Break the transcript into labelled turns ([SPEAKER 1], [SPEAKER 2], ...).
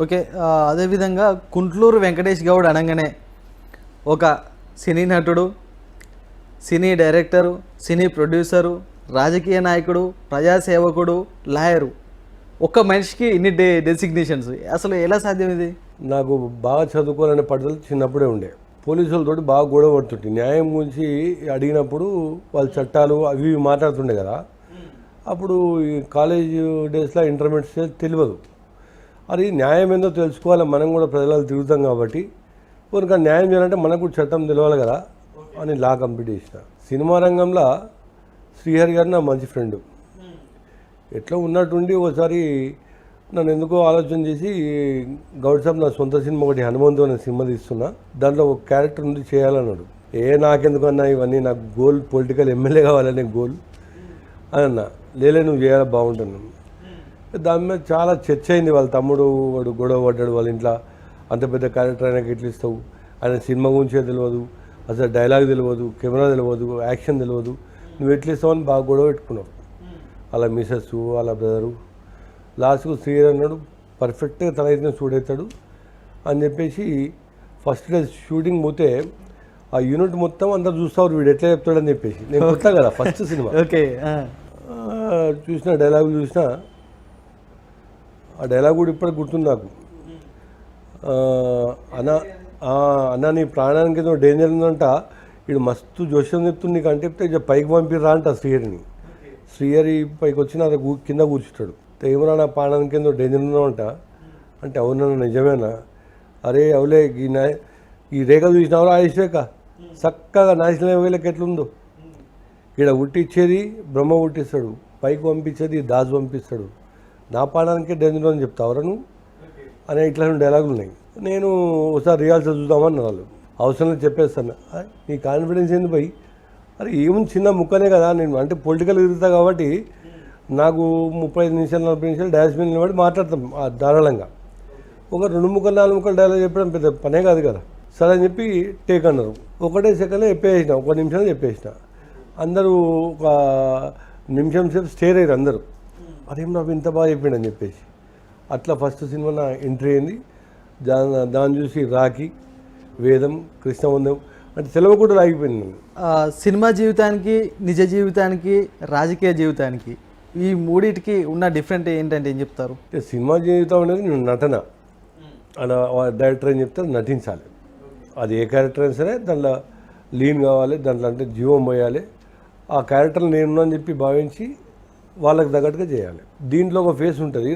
[SPEAKER 1] Okay. అదేవిధంగా కుంట్లూరు వెంకటేష్ గౌడ్ అనగానే ఒక సినీ నటుడు, సినీ డైరెక్టరు, సినీ ప్రొడ్యూసరు, రాజకీయ నాయకుడు, ప్రజాసేవకుడు, లాయరు, ఒక్క మనిషికి ఇన్ని డెసిగ్నేషన్స్ అసలు ఎలా సాధ్యం ఇది?
[SPEAKER 2] నాకు బాగా చదువుకోవాలనే పట్టుదల చిన్నప్పుడే ఉండే. పోలీసులతోటి బాగా గొడవ పడుతుంటే న్యాయం గురించి అడిగినప్పుడు వాళ్ళ చట్టాలు అవి ఇవి మాట్లాడుతుండే కదా. అప్పుడు ఈ కాలేజ్ డేస్లో ఇంటర్మీడియట్ తెలియదు. అది న్యాయం ఏందో తెలుసుకోవాలి, మనం కూడా ప్రజలు తిరుగుతాం కాబట్టి కొనుక న్యాయం చేయాలంటే మనకు చట్టం తెలియాలి కదా అని లా కంప్లీట్ చేసిన. సినిమా రంగంలో శ్రీహరి గారు నా మంచి ఫ్రెండ్. ఎట్లా ఉన్నట్టుండి ఒకసారి నన్ను ఎందుకో ఆలోచన చేసి గౌడ్ సాబ్ నా సొంత సినిమా ఒకటి హనుమంతు అనే సినిమా తీస్తున్నా, దాంట్లో ఒక క్యారెక్టర్ ఉంది చేయాలన్నాడు. నాకెందుకు అన్నా ఇవన్నీ, నాకు గోల్ పొలిటికల్ ఎమ్మెల్యే కావాలనే గోల్ అని అన్నా. లేలే నువ్వు చేయాలి బాగుంటున్నాను. దాని మీద చాలా చర్చ అయింది. వాళ్ళ తమ్ముడు వాడు గొడవ పడ్డాడు వాళ్ళ ఇంట్లో, అంత పెద్ద క్యారెక్టర్ ఆయనకి ఎట్లా ఇస్తావు, ఆయన సినిమా గురించే తెలియదు, అసలు డైలాగ్ తెలియదు, కెమెరా తెలియదు, యాక్షన్ తెలియదు, నువ్వు ఎట్లా ఇస్తావు అని బాగా గొడవ పెట్టుకున్నావు అలా మిసెస్ వాళ్ళ బ్రదరు. లాస్ట్కు శ్రీహరి అన్నాడు పర్ఫెక్ట్గా తన అయితే చూడవుతాడు అని చెప్పేసి ఫస్ట్ డే షూటింగ్ పోతే ఆ యూనిట్ మొత్తం అందరు చూస్తారు వీడు ఎట్లా చెప్తాడని చెప్పేసి. నేను కొత్త కదా ఫస్ట్ సినిమా.
[SPEAKER 1] ఓకే.
[SPEAKER 2] చూసిన డైలాగులు చూసిన, ఆ డైలాగ్ కూడా ఇప్పటికి గుర్తుంది నాకు. అన్న నీ ప్రాణానికి ఏదో డేంజర్ ఉందంట, వీడు మస్తు జోష్యం చెప్తుంది నీకు అంటే చెప్తే పైకి పంపిరా అంట శ్రీహరిని. శ్రీహరి పైకి వచ్చి నా కింద కూర్చుంటాడు. ఏమరా నా ప్రాణానికి ఏదో డేంజర్ ఉందంట అంటే అవునన్నా నిజమేనా, అరే అవులే ఈ రేఖ చూసినావరా ఆయుష్ రేఖ చక్కగా నాశనం వేలకు ఎట్లుందో, ఇక్కడ ఉట్టిచ్చేది బ్రహ్మ ఉట్టిస్తాడు, పైకి పంపించేది దాసు పంపిస్తాడు, నా ప్రాణానికే డేంజర్ అని చెప్తావరా నువ్వు అనే ఇట్లాంటి డైలాగులు ఉన్నాయి. నేను ఒకసారి రిహార్సల్ చూద్దామని వాళ్ళు అవసరం చెప్పేస్తాను. నీ కాన్ఫిడెన్స్ ఏంది పోయి, అరే ఏముంది చిన్న ముక్కనే కదా, నేను అంటే పొలిటికల్ తిరుగుతా కాబట్టి నాకు 35 నిమిషాలు 40 నిమిషాలు డాన్స్ మీద నిలబడి మాట్లాడతాం ధారాళంగా. ఒక 2 ముక్కలు 4 ముక్కలు డైలాగ్ చెప్పడం పెద్ద పనే కాదు కదా. సరే అని చెప్పి టేక్ అన్నారు. ఒకటే సెకండ్లో చెప్పేసిన, 1 నిమిషంలో చెప్పేసిన. అందరూ ఒక నిమిషం సేపు స్టేర్ అయ్యారు అందరూ, అదేం నాకు ఇంత బాగా చెప్పిండని చెప్పేసి. అట్లా ఫస్ట్ సినిమా నా ఎంట్రీ అయింది. దాన్ని చూసి రాఖీ, వేదం, కృష్ణవందం అంటే తెలవకుండా ఆగిపోయింది.
[SPEAKER 1] సినిమా జీవితానికి, నిజ జీవితానికి, రాజకీయ జీవితానికి ఈ మూడింటికి ఉన్న డిఫరెంట్ ఏంటంటే ఏం చెప్తారు?
[SPEAKER 2] సినిమా జీవితం అనేది నేను నటన అలా డైరెక్టర్ అని చెప్తే నటించాలి. అది ఏ క్యారెక్టర్ అయినా సరే దాంట్లో లీన్ కావాలి, దాంట్లో అంటే జీవం పోయాలి. ఆ క్యారెక్టర్లు నేను అని చెప్పి భావించి వాళ్ళకి తగ్గట్టుగా చేయాలి. దీంట్లో ఒక ఫేస్ ఉంటుంది.